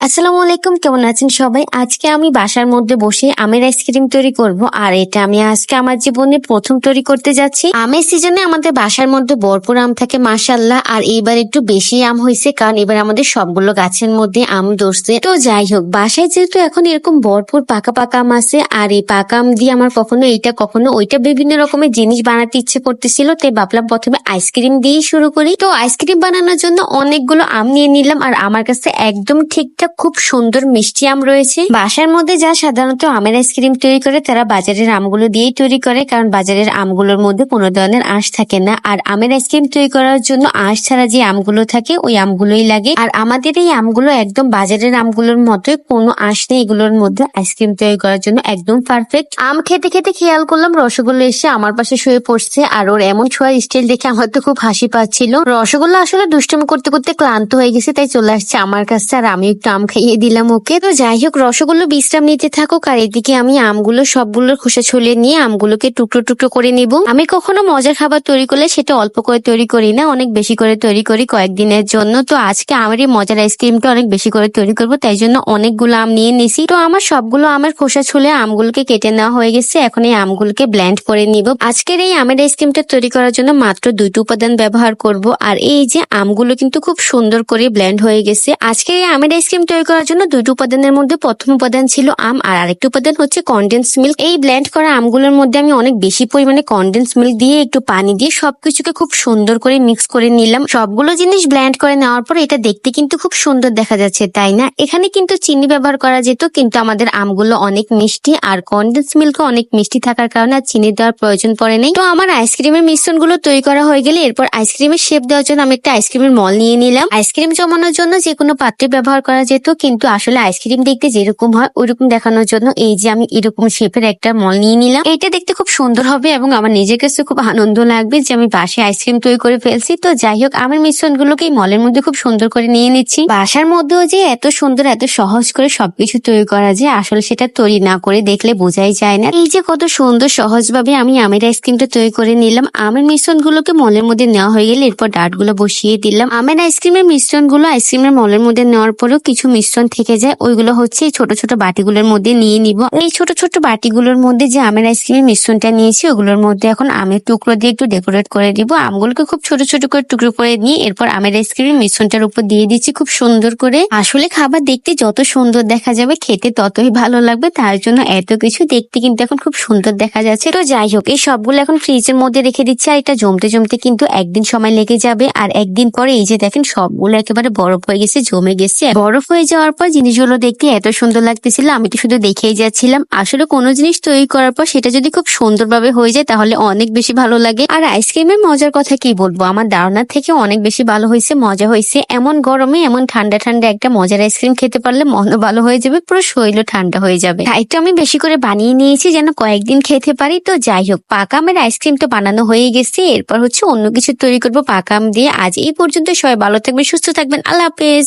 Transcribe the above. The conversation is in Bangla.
আসসালামু আলাইকুম, কেমন আছেন সবাই? আজকে আমি বাসার মধ্যে বসে আমের আইসক্রিম তৈরি করব। আর এটা আমি আজকে আমার জীবনে প্রথম তৈরি করতে যাচ্ছি। আমের সিজনে আমাদের বাসার মধ্যে ভরপুর আম থাকে মাশাআল্লাহ। আর এইবার একটু বেশি আম হয়েছে, কারণ এবার আমাদের সবগুলো গাছের মধ্যে আম ধরছে। তো যাই হোক, বাসায় যেহেতু এখন এরকম ভরপুর পাকা পাকা আম আছে, আর এই পাকা আম দিয়ে আমার কখনো এইটা কখনো ওইটা বিভিন্ন রকমের জিনিস বানাতে ইচ্ছে করতেছিল, তাই ভাবলাম প্রথমে আইসক্রিম দিয়েই শুরু করি। তো আইসক্রিম বানানোর জন্য অনেকগুলো আম নিয়ে নিলাম, আর আমার কাছে একদম ঠিকঠাক খুব সুন্দর মিষ্টি আম রয়েছে। বাসার মধ্যে যা সাধারণত আমের আইসক্রিম তৈরি করে তারা বাজারের আমগুলো দিয়েই তৈরি করে, কারণ বাজারের আমগুলোর মধ্যে কোনো ধরনের আঁশ থাকে না। আর আমের আইসক্রিম তৈরি করার জন্য আঁশ ছাড়া যে আমগুলো থাকে ওই আমগুলোই লাগে। আর আমাদের এই আমগুলো একদম বাজারের আমগুলোর মতোই, কোনো আঁশ নেই এগুলোর মধ্যে। আইসক্রিম তৈরি করার জন্য একদম পারফেক্ট। আম খেতে খেতে খেয়াল করলাম রসগোল্লা এসে আমার পাশে শুয়ে পড়ছে, আর ওর এমন শোয়ার স্টাইল দেখে আমার তো খুব হাসি পাচ্ছিল। রসগোল্লা আসলে দুষ্টুমি করতে করতে ক্লান্ত হয়ে গেছে, তাই চলে আসছে আমার কাছে, আর আমি একটু আম খাইয়ে দিলাম ওকে। তো যাই হোক, রসগোল্লা বিশ্রাম নিতে থাকুক, আর এদিকে আমি আমগুলো সবগুলোর খোসা ছুলে নিয়ে আমগুলোকে টুকরো টুকরো করে নিব। আমি কখনো মজার খাবার তৈরি করলে সেটা অল্প করে তৈরি করি না, অনেক বেশি করে তৈরি করি কয়েকদিনের জন্য। তো আজকে আমার এই মজার আইসক্রিমটা অনেক বেশি করে তৈরি করবো, তাই জন্য অনেকগুলো আম নিয়ে নিছি। তো আমার সবগুলো আমের খোসা ছুলে আমগুলোকে কেটে নেওয়া হয়ে গেছে। এখন এই আমগুলোকে ব্লেন্ড করে নিব। আজকের এই আমের আইসক্রিমটা তৈরি করার জন্য মাত্র 2টি উপাদান ব্যবহার করব। আর এই যে আমগুলো কিন্তু খুব সুন্দর করে ব্লেন্ড হয়ে গেছে। আজকের এই আমের আইসক্রিম তৈরি করার জন্য 2টি উপাদানের মধ্যে প্রথম উপাদান ছিল আম, আর আরেকটি উপাদান হচ্ছে কনডেন্স মিল্ক। এই ব্লেন্ড করা আমগুলোর মধ্যে আমি অনেক বেশি পরিমাণে কনডেন্স মিল্ক দিয়ে একটু পানি দিয়ে সবকিছুকে খুব সুন্দর করে মিক্স করে নিলাম। সবগুলো জিনিস ব্লেন্ড করে নেওয়ার পর এটা দেখতে কিন্তু খুব সুন্দর দেখা যাচ্ছে, তাই না? এখানে কিন্তু চিনি ব্যবহার করা যেত, কিন্তু আমাদের আমগুলো অনেক মিষ্টি আর কনডেন্স মিল্কও অনেক মিষ্টি থাকার কারণে আর চিনি দেওয়ার প্রয়োজন পড়ে নেই। তো আমার আইসক্রিমের মিশ্রণগুলো তৈরি করা হয়ে গেলে এরপর আইসক্রিমের শেপ দেওয়ার জন্য আমি একটা আইসক্রিমের মল নিয়ে নিলাম। আইসক্রিম জমানোর জন্য যে কোনো পাত্রে ব্যবহার করা যেত, কিন্তু আসলে আইসক্রিম দেখতে যেরকম হয় ওইরকম দেখানোর জন্য এই যে আমি এরকম শেপের একটা মল নিয়ে নিলাম। এটা দেখতে খুব সুন্দর হবে এবং আমার নিজের কাছে খুব আনন্দ লাগবে যে আমি বাসায় আইসক্রিম তৈরি করে ফেলছি। তো যাই হোক, আমার মিশ্রণগুলোকে এই মলের মধ্যে খুব সুন্দর করে নিয়ে নিচ্ছি। বাসার মধ্যেও যে এত সুন্দর এত সহজ করে সবকিছু তৈরি করা যায়, আসলে সেটা তৈরি না করে দেখলে বোঝাই যায় না। এই যে কত সুন্দর সহজ ভাবে আমি আমের আইসক্রিমটা তৈরি করে নিলাম। আমের মিশ্রণগুলোকে মলের মধ্যে নেওয়া হয়ে গেলে এরপর ডাটগুলো বসিয়ে দিলাম। আমের আইসক্রিমের মিশ্রণগুলো আইসক্রিমের মলের মধ্যে নেওয়ার পরেও কিছু মিশ্রণ থেকে যায়, ওইগুলো হচ্ছে এই ছোট ছোট বাটিগুলোর মধ্যে নিয়ে নিব। এই ছোট ছোট বাটিগুলোর মধ্যে যে আমের আইসক্রিমের মিশ্রণটা নিয়েছি ওগুলোর মধ্যে এখন আমের টুকরো দিয়ে একটু ডেকোরেট করে দিব। আমগুলোকে খুব ছোট ছোট করে টুকরো করে নিয়ে এরপর আমের আইসক্রিমের মিশ্রণটার উপর দিয়ে দিচ্ছি খুব সুন্দর করে। আসলে খাবার দেখতে যত সুন্দর দেখা যাবে খেতে ততই ভালো লাগবে, তার জন্য এত কিছু দেখতে কিন্তু এখন খুব সুন্দর দেখা যাচ্ছে। তো যাই হোক, এই সবগুলো এখন ফ্রিজের মধ্যে রেখে দিচ্ছি। আর এটা জমতে জমতে কিন্তু একদিন সময় লেগে যাবে। আর একদিন পরে এই যে দেখেন সবগুলো একেবারে বরফ হয়ে গেছে, জমে গেছে। বরফ হয়ে যাওয়ার পর জিনিসগুলো দেখতে এত সুন্দর লাগতেছিল, আমি তো শুধু দেখেই যাচ্ছিলাম। আসলে কোনো জিনিস তৈরি করার পর সেটা যদি খুব সুন্দরভাবে হয়ে যায় তাহলে অনেক বেশি ভালো লাগে। আর আইসক্রিমের মজার কথা কি বলবো, আমার ধারণার থেকে অনেক বেশি ভালো হয়েছে, মজা হয়েছে। এমন গরমে এমন ঠান্ডা ঠান্ডা একটা মজার আইসক্রিম খেতে পারলে মনও ভালো হয়ে যাবে, পুরো শরীরও ঠান্ডা হয়ে যাবে। তাই তো আমি বেশি করে বানিয়ে নিয়েছি যেন কয়েকদিন খেতে পারি। তো যাই হোক, পাকা আমের আইসক্রিম তো বানানো হয়ে গেছে, এরপর হচ্ছে অন্য কিছু তৈরি করবো পাকা আম দিয়ে। আজ এই পর্যন্ত, সবাই ভালো থাকবেন, সুস্থ থাকবেন, আল্লাহ হাফেজ।